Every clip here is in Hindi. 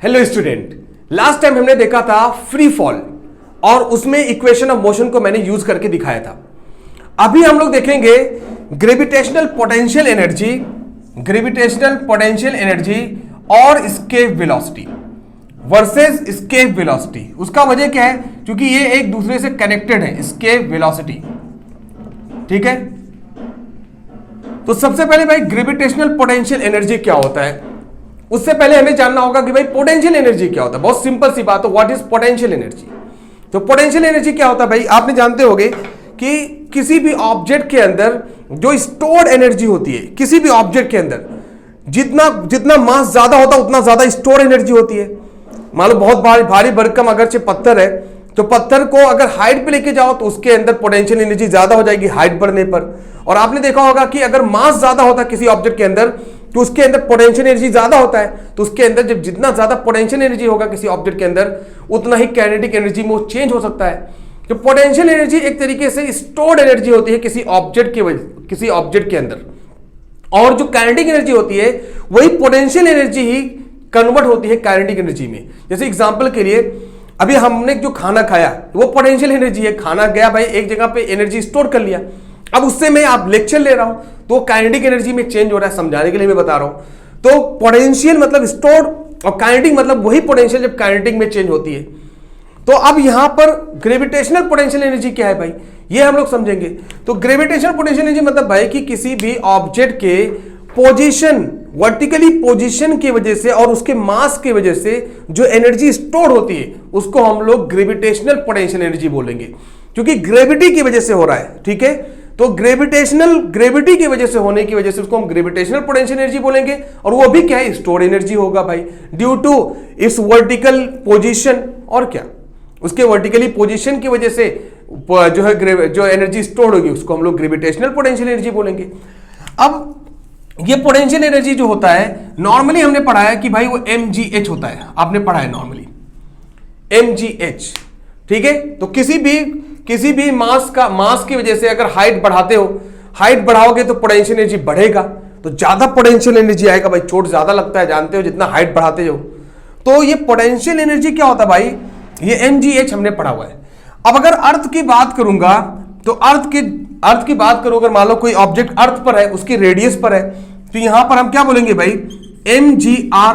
हेलो स्टूडेंट, लास्ट टाइम हमने देखा था फ्री फॉल और उसमें इक्वेशन ऑफ मोशन को मैंने यूज करके दिखाया था। अभी हम लोग देखेंगे ग्रेविटेशनल पोटेंशियल एनर्जी और escape velocity versus escape velocity. उसका वजह क्या है? क्योंकि ये एक दूसरे से कनेक्टेड है, एस्केप वेलोसिटी। ठीक है, तो सबसे पहले भाई ग्रेविटेशनल पोटेंशियल एनर्जी क्या होता है, उससे पहले हमें जानना होगा कि भाई पोटेंशियल एनर्जी क्या होता है। बहुत सिंपल सी बात है, व्हाट इज पोटेंशियल एनर्जी। तो पोटेंशियल एनर्जी क्या होता है भाई, आपने जानते होंगे कि किसी भी ऑब्जेक्ट के अंदर जो स्टोर्ड एनर्जी होती है, किसी भी ऑब्जेक्ट के अंदर जितना मास ज्यादा होता है उतना ज्यादा स्टोर एनर्जी होती है। मान लो बहुत भारी भरकम अगर पत्थर है, तो पत्थर को अगर हाइट पे लेके जाओ तो उसके अंदर पोटेंशियल एनर्जी ज्यादा हो जाएगी हाइट बढ़ने पर। और आपने देखा होगा कि अगर मास ज्यादा होता है किसी ऑब्जेक्ट के अंदर तो उसके अंदर पोटेंशियल एनर्जी ज्यादा होता है। तो उसके अंदर जब जितना ज्यादा पोटेंशियल एनर्जी होगा किसी ऑब्जेक्ट के अंदर, उतना ही काइनेटिक एनर्जी में चेंज हो सकता है। तो पोटेंशियल एनर्जी एक तरीके से स्टोर्ड एनर्जी होती है किसी ऑब्जेक्ट के अंदर, और जो काइनेटिक एनर्जी होती है वही पोटेंशियल एनर्जी ही कन्वर्ट होती है काइनेटिक एनर्जी में। जैसे एग्जांपल के लिए अभी हमने जो खाना खाया वो पोटेंशियल एनर्जी है, खाना गया भाई एक जगह पे एनर्जी स्टोर कर लिया, अब उससे मैं आप लेक्चर ले रहा हूं तो काइनेटिक एनर्जी में चेंज हो रहा है, समझाने के लिए मैं बता रहा हूं। तो पोटेंशियल मतलब स्टोर्ड और काइनेटिक मतलब वही पोटेंशियल जब काइनेटिक में चेंज होती है। तो अब यहां पर ग्रेविटेशनल पोटेंशियल एनर्जी क्या है भाई, ये हम लोग समझेंगे। तो ग्रेविटेशनल पोटेंशियल एनर्जी मतलब भाई कि किसी भी ऑब्जेक्ट के पोजीशन, वर्टिकली पोजीशन की वजह से और उसके मास की वजह से जो एनर्जी स्टोर होती है उसको हम लोग ग्रेविटेशनल पोटेंशियल एनर्जी बोलेंगे, क्योंकि ग्रेविटी की वजह से हो रहा है। ठीक है, तो ग्रेविटी की वजह से होने की वजह से उसको हम ग्रेविटेशनल पोटेंशियल एनर्जी बोलेंगे, और वो भी क्या है, स्टोर एनर्जी होगा भाई, ड्यू टू इस वर्टिकल पोजीशन। और क्या, उसके वर्टिकली पोजीशन की वजह से जो है जो एनर्जी स्टोर होगी उसको हम लोग ग्रेविटेशनल पोटेंशियल एनर्जी बोलेंगे। अब ये पोटेंशियल एनर्जी जो होता है नॉर्मली हमने पढ़ा है कि भाई वो mgh होता है, आपने पढ़ा है नॉर्मली mgh। ठीक है, तो किसी भी मास की वजह से अगर हाइट बढ़ाओगे तो पोटेंशियल एनर्जी बढ़ेगा, तो ज्यादा पोटेंशियल एनर्जी आएगा भाई, चोट ज्यादा लगता है जानते हो जितना हाइट बढ़ाते हो। तो ये पोटेंशियल एनर्जी क्या होता है भाई, ये mgh हमने पढ़ा हुआ है। अब अगर अर्थ की बात करूंगा तो अर्थ की बात करूं, अगर मान लो कोई ऑब्जेक्ट अर्थ पर है, उसकी रेडियस पर है, तो यहां पर हम क्या बोलेंगे भाई, mgr।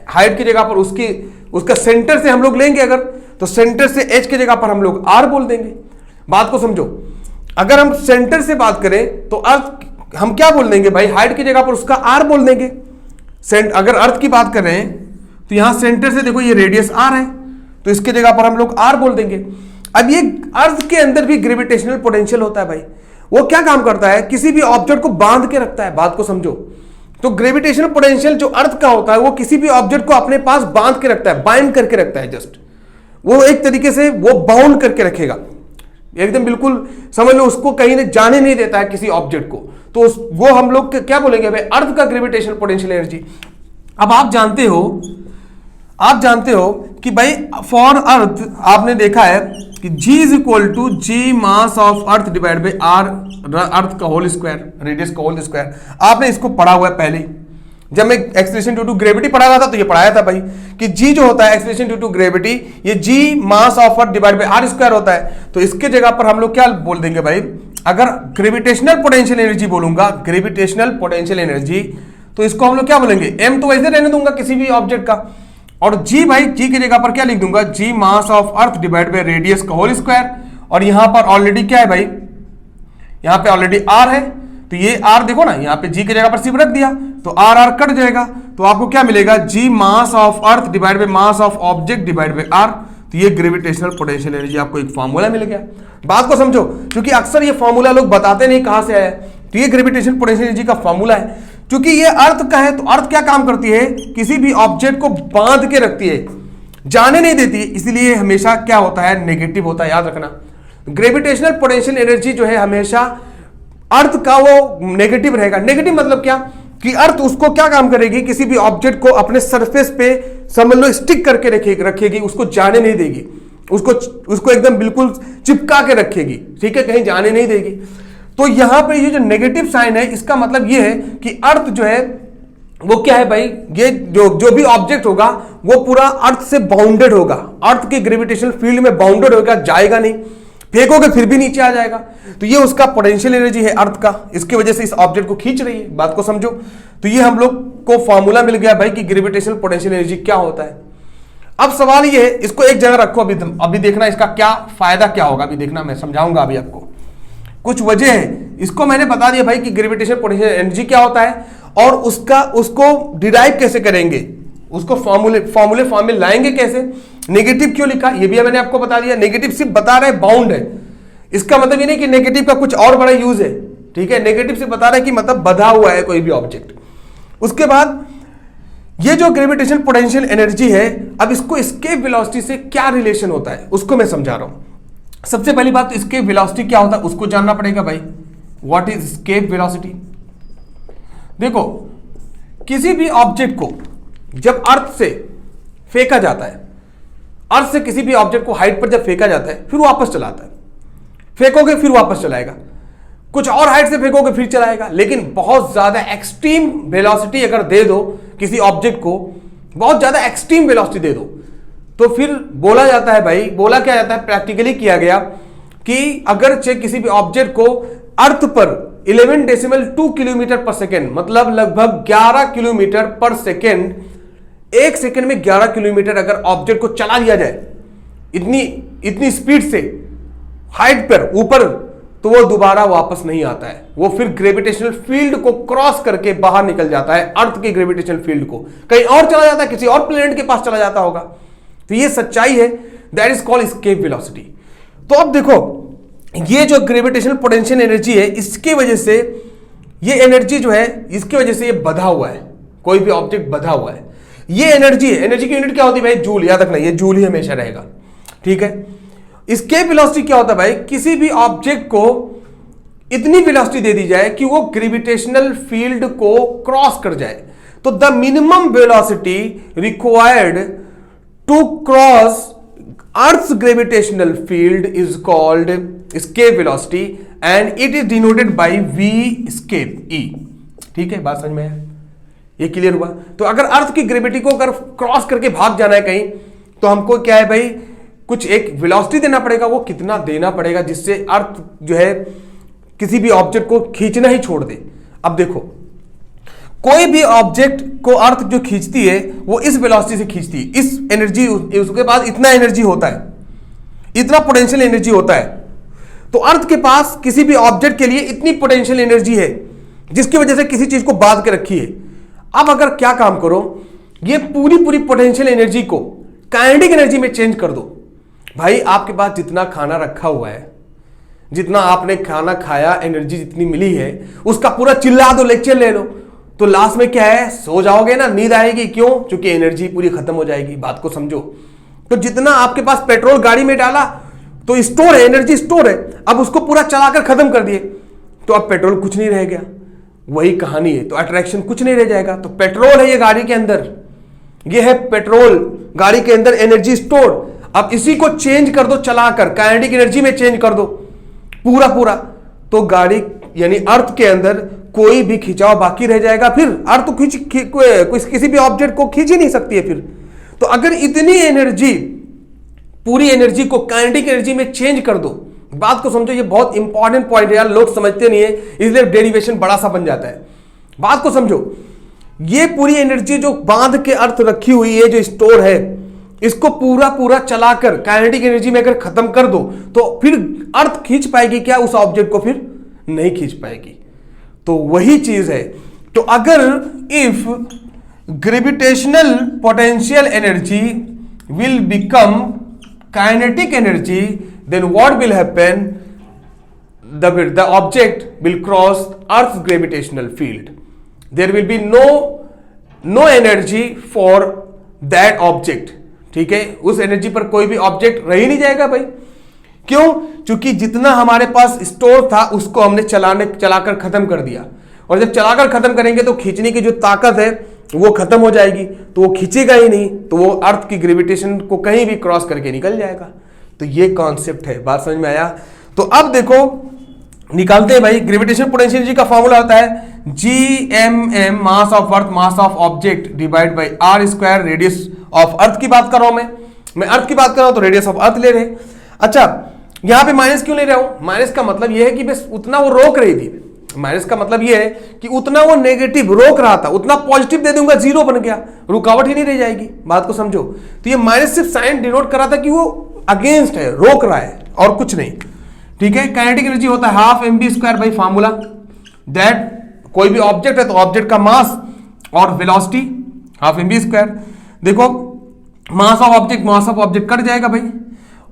हाइट की जगह पर उसका सेंटर से हम लोग लेंगे अगर, तो सेंटर से h की जगह पर हम लोग r बोल देंगे। बात को समझो, अगर हम सेंटर से बात करें तो अर्थ हम क्या बोल देंगे भाई, हाइट की जगह पर उसका r बोल देंगे। अगर अर्थ की बात कर रहे हैं तो यहां सेंटर से देखो ये रेडियस r है, तो इसके जगह पर हम लोग r बोल देंगे। अब ये अर्थ के अंदर भी ग्रेविटेशनल पोटेंशियल होता है भाई, वो क्या काम करता है, किसी भी ऑब्जेक्ट को बांध के रखता है। बात को समझो, तो ग्रेविटेशनल पोटेंशियल जो अर्थ का होता है वो किसी भी ऑब्जेक्ट को अपने पास बांध के रखता है, बाइंड करके रखता है। जस्ट वो एक तरीके से वो बाउंड करके रखेगा एकदम, बिल्कुल समझ लो उसको कहीं ने जाने नहीं देता है किसी ऑब्जेक्ट को। तो वो हम लोग क्या बोलेंगे भाई, अर्थ का ग्रेविटेशनल पोटेंशियल एनर्जी। अब आप जानते हो कि भाई फॉर अर्थ आपने देखा है कि G is equal to G mass of earth divide by R, earth का होल स्क्वायर, रेडियस का होल स्क्वायर। आपने इसको पढ़ा हुआ है पहले, जब मैं एक्सेलरेशन ड्यू टू ग्रेविटी पढ़ा रहा था तो ये पढ़ाया था भाई कि G जो होता है एक्सेलरेशन ड्यू टू ग्रेविटी, ये G mass of earth divide by R square होता है। तो इसके जगह पर हम लोग क्या बोल देंगे भाई, अगर ग्रेविटेशनल पोटेंशियल एनर्जी बोलूंगा, ग्रेविटेशनल पोटेंशियल एनर्जी, तो इसको हम लोग क्या बोलेंगे, m तो वैसे रहने दूंगा किसी भी ऑब्जेक्ट का, और G भाई G की जगह पर क्या लिख दूंगा, G mass of earth divide by radius का होल स्क्वायर। और यहां पर ऑलरेडी क्या है भाई, यहां पे ऑलरेडी r है, तो ये r देखो ना, यहां पे G की जगह पर सिर्फ रख दिया तो r कट जाएगा, तो आपको क्या मिलेगा, G mass of earth divide by mass of object divide by r। तो ये ग्रेविटेशनल पोटेंशियल एनर्जी, आपको एक फॉर्मूला मिल गया। बात को समझो, क्योंकि अक्सर ये फॉर्मूला लोग बताते नहीं कहां से आया है, तो ये ग्रेविटेशनल पोटेंशियल एनर्जी का फॉर्मूला है। क्योंकि ये अर्थ का है, तो अर्थ क्या काम करती है, किसी भी ऑब्जेक्ट को बांध के रखती है, जाने नहीं देती, इसलिए हमेशा क्या होता है, नेगेटिव होता है। याद रखना, ग्रेविटेशनल पोटेंशियल एनर्जी जो है हमेशा अर्थ का वो नेगेटिव रहेगा। नेगेटिव मतलब क्या, कि अर्थ उसको क्या काम करेगी, किसी भी ऑब्जेक्ट को अपने सरफेस पे समझ लो स्टिक करके रखेगी, उसको जाने नहीं देगी, उसको एकदम बिल्कुल चिपका के रखेगी। ठीक है, कहीं जाने नहीं देगी। तो यहां पर ये जो नेगेटिव साइन है, इसका मतलब ये है कि अर्थ जो है वो क्या है भाई, ये जो भी ऑब्जेक्ट होगा वो पूरा अर्थ से बाउंडेड होगा, अर्थ के ग्रेविटेशनल फील्ड में बाउंडेड होगा, जाएगा नहीं, फेंकोगे फिर भी नीचे आ जाएगा। तो ये उसका पोटेंशियल एनर्जी है अर्थ का, इसकी वजह से इस ऑब्जेक्ट को खींच रही है। बात को समझो। तो ये हम लोग को फॉर्मूला मिल गया भाई कि ग्रेविटेशनल पोटेंशियल एनर्जी क्या होता है। अब सवाल ये है, इसको एक जगह रखो, अभी देखना इसका क्या फायदा क्या होगा, अभी देखना, मैं समझाऊंगा अभी आपको। कुछ वजह है, इसको मैंने बता दिया भाई कि ग्रेविटेशनल पोटेंशियल एनर्जी क्या होता है और उसको डिराइव कैसे करेंगे, उसको फॉर्मूले फॉर्म में लाएंगे कैसे। नेगेटिव क्यों लिखा ये भी मैंने आपको बता दिया। नेगेटिव सिर्फ बता रहे बाउंड है, इसका मतलब ये नहीं कि नेगेटिव का कुछ और बड़ा यूज है, ठीक है। नेगेटिव से बता रहा है कि मतलब बधा हुआ है कोई भी ऑब्जेक्ट। उसके बाद ये जो ग्रेविटेशनल पोटेंशियल एनर्जी है, अब इसको एस्केप वेलोसिटी से क्या रिलेशन होता है उसको मैं समझा रहा हूं। सबसे पहली बात तो एस्केप वेलोसिटी क्या होता है उसको जानना पड़ेगा भाई। What is escape velocity? देखो, किसी भी ऑब्जेक्ट को जब अर्थ से फेंका जाता है, अर्थ से किसी भी ऑब्जेक्ट को हाइट पर जब फेंका जाता है फिर वापस चलाता है, फेंकोगे फिर वापस चलाएगा, कुछ और हाइट से फेंकोगे फिर चलाएगा। लेकिन बहुत ज्यादा एक्सट्रीम वेलोसिटी अगर दे दो किसी ऑब्जेक्ट को, बहुत ज्यादा एक्सट्रीम वेलोसिटी दे दो, तो फिर बोला जाता है भाई, बोला क्या जाता है, प्रैक्टिकली किया गया कि अगर किसी भी ऑब्जेक्ट को अर्थ पर 11.2 किलोमीटर पर सेकेंड, मतलब लगभग 11 किलोमीटर पर सेकेंड, एक सेकेंड में 11 किलोमीटर अगर ऑब्जेक्ट को चला दिया जाए इतनी स्पीड से हाइट पर ऊपर, तो वो दोबारा वापस नहीं आता है, वो फिर ग्रेविटेशनल फील्ड को क्रॉस करके बाहर निकल जाता है, अर्थ के ग्रेविटेशनल फील्ड को कहीं और चला जाता है, किसी और प्लेनेट के पास चला जाता होगा। तो ये सच्चाई है, that is called escape velocity. तो अब देखो, ये जो ग्रेविटेशनल पोटेंशियल एनर्जी है, इसकी वजह से ये एनर्जी जो है, इसकी वजह से ये बधा हुआ है, कोई भी ऑब्जेक्ट बधा हुआ है। ये एनर्जी है, एनर्जी की यूनिट क्या होती है भाई? जूल, याद रखना, ये जूल ही हमेशा रहेगा, ठीक है। एस्केप वेलोसिटी क्या होता है भाई? किसी भी ऑब्जेक्ट को इतनी वेलोसिटी दे दी जाए कि वो ग्रेविटेशनल फील्ड को क्रॉस कर जाए। तो the minimum velocity required to cross earth's gravitational field is called escape velocity and it is denoted by v escape e। ठीक है, बात समझ में है? ये क्लियर हुआ? तो अगर अर्थ की ग्रेविटी को अगर क्रॉस करके भाग जाना है कहीं, तो हमको क्या है भाई, कुछ एक वेलोसिटी देना पड़ेगा। वो कितना देना पड़ेगा जिससे अर्थ जो है किसी भी ऑब्जेक्ट को खींचना ही छोड़ दे। अब देखो, कोई भी ऑब्जेक्ट को अर्थ जो खींचती है वो इस वेलोसिटी से खींचती है, इस एनर्जी, उसके बाद इतना एनर्जी होता है, इतना पोटेंशियल एनर्जी होता है। तो अर्थ के पास किसी भी ऑब्जेक्ट के लिए इतनी पोटेंशियल एनर्जी है जिसकी वजह से किसी चीज को बांध के रखी है। अब अगर क्या काम करो, ये पूरी पोटेंशियल एनर्जी को काइनेटिक एनर्जी में चेंज कर दो। भाई आपके पास जितना खाना रखा हुआ है, जितना आपने खाना खाया, एनर्जी जितनी मिली है, उसका पूरा चिल्ला दो, लेक्चर ले लो, तो लास्ट में क्या है, सो जाओगे ना, नींद आएगी। क्यों? क्योंकि एनर्जी पूरी खत्म हो जाएगी। बात को समझो। तो जितना आपके पास पेट्रोल गाड़ी में डाला तो स्टोर है, एनर्जी स्टोर है, अब उसको पूरा चलाकर खत्म कर दिए तो अब पेट्रोल कुछ नहीं रह गया। वही कहानी है, तो अट्रैक्शन कुछ नहीं रह जाएगा। तो पेट्रोल है ये गाड़ी के अंदर, ये है पेट्रोल गाड़ी के अंदर, एनर्जी स्टोर। अब इसी को चेंज कर दो, चलाकर काइनेटिक एनर्जी में चेंज कर दो पूरा, तो गाड़ी यानी अर्थ के अंदर कोई भी खिंचाव बाकी रह जाएगा। फिर अर्थ तो किसी भी ऑब्जेक्ट को खींच ही नहीं सकती है फिर। तो अगर इतनी एनर्जी, पूरी एनर्जी को काइनेटिक एनर्जी में चेंज कर दो, बात को समझो, ये बहुत इंपॉर्टेंट पॉइंट है यार, लोग समझते नहीं है, इसलिए डेरिवेशन बड़ा सा बन जाता है। बात को समझो, ये पूरी एनर्जी जो बांध के अर्थ रखी हुई है, जो स्टोर है, इसको पूरा चलाकर काइनेटिक एनर्जी में अगर खत्म कर दो तो फिर अर्थ खींच पाएगी क्या? उस ऑब्जेक्ट को फिर नहीं खींच पाएगी। तो वही चीज है। तो अगर if gravitational potential energy will become kinetic energy, then what will happen? The object will cross Earth's gravitational field. There will be no energy for that object. ठीक है, उस एनर्जी पर कोई भी ऑब्जेक्ट रह ही नहीं जाएगा भाई। क्यों? क्योंकि जितना हमारे पास स्टोर था उसको हमने चलाकर खत्म कर दिया, और जब चलाकर खत्म करेंगे तो खींचने की जो ताकत है वो खत्म हो जाएगी, तो वो खींचेगा ही नहीं, तो वो अर्थ की ग्रेविटेशन को कहीं भी क्रॉस करके निकल जाएगा। तो ये कॉन्सेप्ट है। बात समझ में आया? तो अब देखो, निकालते हैं भाई। ग्रेविटेशन पोटेंशियल एनर्जी का फॉर्मूला होता है GMM mass of earth, mass of object divide by R square, radius of earth की बात कर रहा हूं मैं अर्थ की बात कर रहा हूं तो रेडियस ऑफ अर्थ ले रहे हैं। अच्छा यहां पे माइनस क्यों ले रहा हूं? माइनस का मतलब यह है कि बस उतना वो रोक रही थी। माइनस का मतलब यह है कि उतना वो नेगेटिव रोक रहा था, उतना पॉजिटिव दे दूंगा जीरो बन गया, रुकावट ही नहीं रह जाएगी। बात को समझो। तो ये माइनस सिर्फ साइन डिनोट कर रहा था कि वो अगेंस्ट है, रोक रहा है और कुछ नहीं। ठीक है, काइनेटिक एनर्जी होता है half mv square by formula that कोई भी ऑब्जेक्ट है तो ऑब्जेक्ट का मास और वेलोसिटी हाफ mv स्क्वायर। देखो मास ऑफ ऑब्जेक्ट कट जाएगा भाई,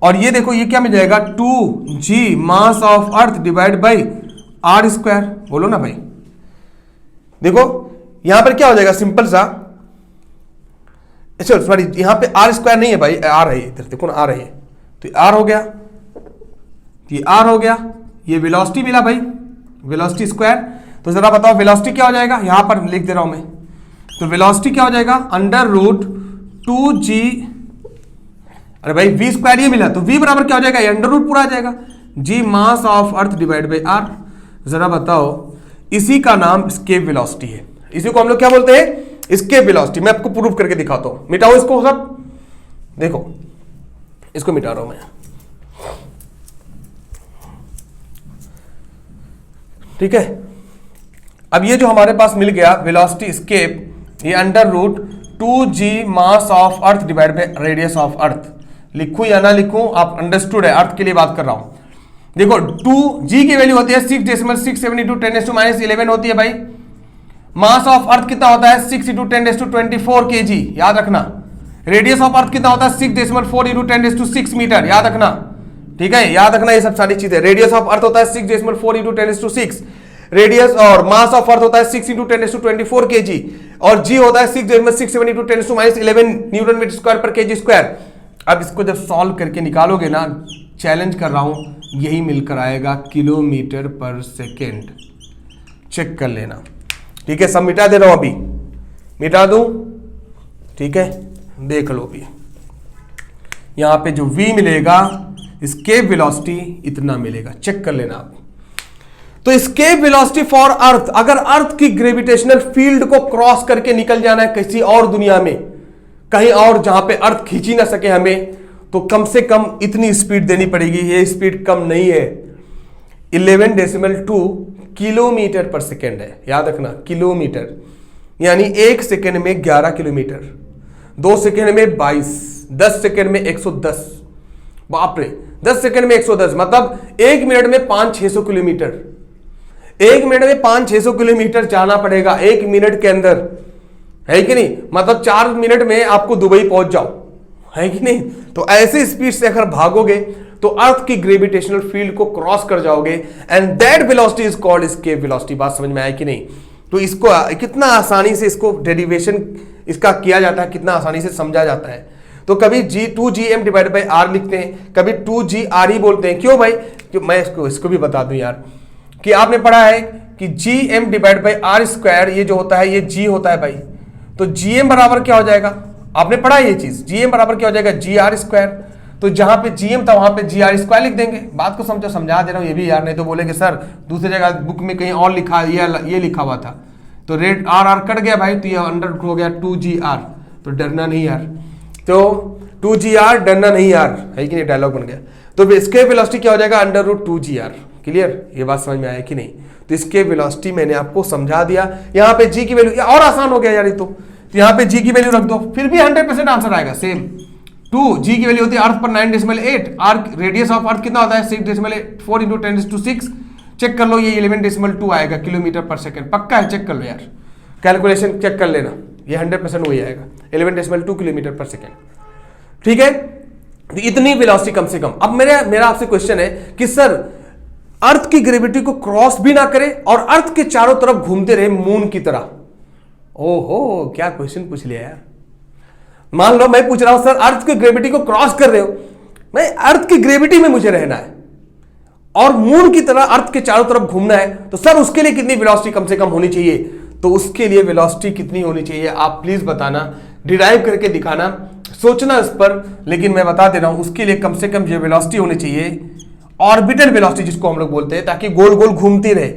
और ये देखो ये क्या मिल जाएगा 2g mass of earth divide by R square. बोलो ना भाई। देखो यहां पर क्या हो जाएगा सिंपल सा, अच्छा सॉरी यहां पे आर स्क्वायर नहीं है भाई, आर है इधर देखो ना, आर है तो आर हो गया, ये आर हो गया, ये वेलोसिटी मिला भाई, वेलोसिटी स्क्वायर। तो जरा बताओ वेलोसिटी क्या हो जाएगा, यहां पर लिख दे रहा हूं मैं। तो वेलोसिटी क्या हो जाएगा अंडर रूट 2g, अरे भाई v स्क्वायर ये मिला तो v बराबर क्या हो जाएगा, अंडर रूट पूरा आ जाएगा, g mass of earth divide by R. जरा बताओ इसी का नाम स्केप वेलोसिटी है, इसी को हम लोग क्या बोलते हैं स्केप वेलोसिटी। मैं आपको प्रूफ करके दिखाता हूं, मिटाओ इसको सब, देखो इसको मिटा रहा हूं मैं। ठीक है, अब ये जो हमारे पास मिल गया वेलोसिटी स्केप, ये under root 2g mass of earth divide by radius of earth. लिखूं या ना लिखूं आप अंडरस्टूड है, अर्थ के लिए बात कर रहा हूं। देखो 2g की वैल्यू होती है 6.672 10⁻11 होती है भाई। मास ऑफ अर्थ कितना होता है 6 × 10⁻24 kg, याद रखना। रेडियस ऑफ अर्थ कितना होता है 6.4 × 10⁻6 मीटर, याद रखना। ठीक है, याद रखना ये सब सारी चीजें। रेडियस ऑफ अर्थ होता है 6.4 × 10⁻6, रेडियस और मास ऑफ अर्थ होता है 6 × 10⁻24 kg, और g होता है 6.672 10⁻11 न्यूटन मीटर स्क्वायर पर kg स्क्वायर। अब इसको जब सॉल्व करके निकालोगे ना, चैलेंज कर रहा हूं, यही मिलकर आएगा किलोमीटर पर सेकेंड। चेक कर लेना। ठीक है, सब मिटा दे रहा हूं, अभी मिटा दूं। ठीक है, देख लो भी यहां पे जो v मिलेगा स्केप वेलोसिटी इतना मिलेगा, चेक कर लेना आप। तो स्केप वेलोसिटी फॉर अर्थ, अगर अर्थ की ग्रेविटेशनल फील्ड को क्रॉस करके निकल जाना है किसी और दुनिया में, कहीं और जहां पे अर्थ खींची ना सके हमें, तो कम से कम इतनी स्पीड देनी पड़ेगी। ये स्पीड कम नहीं है, 11.2 किलोमीटर पर सेकेंड है, याद रखना किलोमीटर, यानी 1 सेकेंड में 11 किलोमीटर, 2 सेकेंड में 22, 10 सेकेंड में 110। बाप रे, 10 सेकेंड में 110 मतलब 1 मिनट में 500-600 किलोमीटर। 1 मिनट में 500-600 किलोमीटर जाना पड़ेगा 1 मिनट के अंदर, है कि नहीं। मतलब 4 मिनट में आपको दुबई पहुंच जाओ, है कि नहीं। तो ऐसे स्पीड से अगर भागोगे तो अर्थ की ग्रेविटेशनल फील्ड को क्रॉस कर जाओगे, and that velocity is called escape velocity. बात समझ में आया कि नहीं। तो इसको कितना आसानी से इसको डेरिवेशन इसका किया जाता है, कितना आसानी से समझा जाता है। तो कभी g2gm डिवाइड बाई r लिखते हैं, कभी 2gr ही बोलते हैं। क्यों भाई, क्यों मैं इसको भी बता दूं यार, कि आपने पढ़ा है कि gm divide by r square ये जो होता है ये g होता है भाई। तो gm बराबर क्या हो जाएगा, आपने पढ़ा ये चीज, gm बराबर क्या हो जाएगा gr स्क्वायर। तो जहां पे gm था वहां पे gr स्क्वायर लिख देंगे। बात को समझो, समझा दे रहा हूं ये भी यार, नहीं तो बोलेंगे सर दूसरी जगह बुक में कहीं और लिखा, ये लिखा हुआ था। तो रेड r कट गया भाई, तो ये अंडर हो गया 2gr। तो डरना नहीं यार, तो 2gr डरना नहीं यार, है कि नहीं, डायलॉग बन गया। तो स्केप वेलोसिटी क्या हो जाएगा अंडर रूट 2gr। क्लियर, ये बात समझ में आया कि नहीं। तो स्केप वेलोसिटी मैंने आपको समझा दिया। यहाँ पे g की वैल्यू और आसान हो गया यार, ये तो यहाँ पे g की वैल्यू रख दो, फिर भी 100% आंसर आएगा सेम। 2g की वैल्यू होती है अर्थ पर 9.8, अर्थ रेडियस ऑफ अर्थ कितना होता है 6.4 × 10⁻6। चेक कर लो, ये 11.2 आएगा किलोमीटर पर सेकंड, पक्का है, चेक कर लो यार, कैलकुलेशन चेक कर लेना, ये 100% वही आएगा 11.2 किलोमीटर पर सेकंड। ठीक है, तो इतनी वेलोसिटी कम से कम। अब मेरा आपसे क्वेश्चन है कि सर अर्थ की ग्रेविटी को क्रॉस भी ना करे और अर्थ के चारों तरफ घूमते रहे मून की तरह। ओहो, क्या क्वेश्चन पूछ लिया यार। मान लो मैं पूछ रहा हूं सर अर्थ की ग्रेविटी को क्रॉस कर रहे हो, मैं अर्थ की ग्रेविटी में मुझे रहना है और मून की तरह अर्थ के चारों तरफ घूमना है, तो सर उसके लिए कितनी वेलोसिटी कम से कम होनी चाहिए। तो उसके लिए वेलोसिटी कितनी होनी चाहिए आप प्लीज बताना, डिराइव करके दिखाना, सोचना इस पर। लेकिन मैं बता दे रहा हूं उसके लिए कम से कम ये वेलोसिटी होनी चाहिए ऑर्बिटल वेलोसिटी जिसको हम लोग बोलते हैं, ताकि गोल गोल घूमती रहे।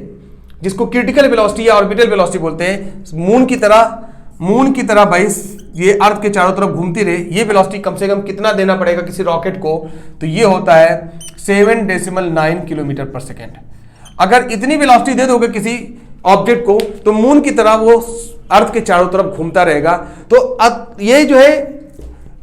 जिसको क्रिटिकल वेलोसिटी या ऑर्बिटल वेलोसिटी बोलते हैं, मून की तरह भाई ये अर्थ के चारों तरफ घूमती रहे, ये वेलोसिटी कम से कम कितना देना पड़ेगा किसी रॉकेट को, तो ये होता है 7.9 किलोमीटर पर सेकेंड। अगर इतनी वेलोसिटी दे दोगे किसी ऑब्जेक्ट को तो मून की तरह वो अर्थ के चारों तरफ घूमता रहेगा। तो ये जो है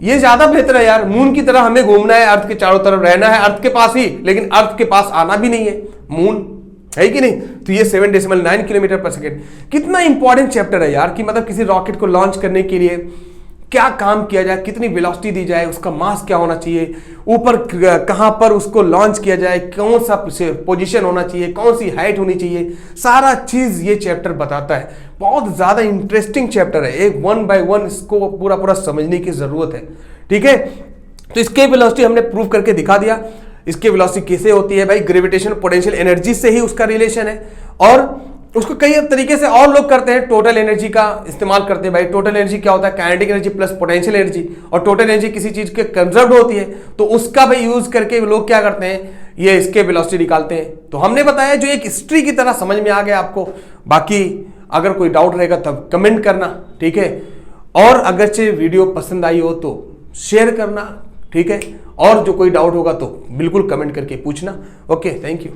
ये ज्यादा बेहतर है यार, मून की तरह हमें घूमना है, अर्थ के चारों तरफ रहना है, अर्थ के पास ही, लेकिन अर्थ के पास आना भी नहीं है, मून है कि नहीं। तो ये 7.9 किलोमीटर पर सेकेंड कितना इंपॉर्टेंट चैप्टर है यार, कि मतलब किसी रॉकेट को लॉन्च करने के लिए क्या काम किया जाए, कितनी वेलोसिटी दी जाए, उसका मास क्या होना चाहिए, ऊपर कहां पर उसको लॉन्च किया जाए, कौन सा पोजीशन होना चाहिए, कौन सी हाइट होनी चाहिए, सारा चीज ये चैप्टर बताता है। बहुत ज्यादा इंटरेस्टिंग चैप्टर है, एक 1 by 1 इसको पूरा समझने की जरूरत है, ठीक है। तो इसके वेलोसिटी हमने प्रूव करके दिखा दिया। इसकी वेलोसिटी कैसे होती है भाई, ग्रेविटेशन पोटेंशियल एनर्जी से ही उसका रिलेशन है, और उसको कई तरीके से और लोग करते हैं, टोटल एनर्जी का इस्तेमाल करते हैं। भाई टोटल एनर्जी क्या होता है, kinetic energy plus potential energy, और टोटल एनर्जी किसी चीज के कंजर्व्ड होती है, तो उसका भाई यूज करके लोग क्या करते हैं, ये इसके वेलोसिटी निकालते हैं। तो हमने बताया जो एक हिस्ट्री की तरह समझ में आ गया आपको। बाकी अगर कोई डाउट रहेगा तब कमेंट करना, ठीक है। और अगर से वीडियो पसंद आई हो तो शेयर करना, ठीक है। और जो कोई डाउट होगा तो बिल्कुल कमेंट करके पूछना। Okay, thank you.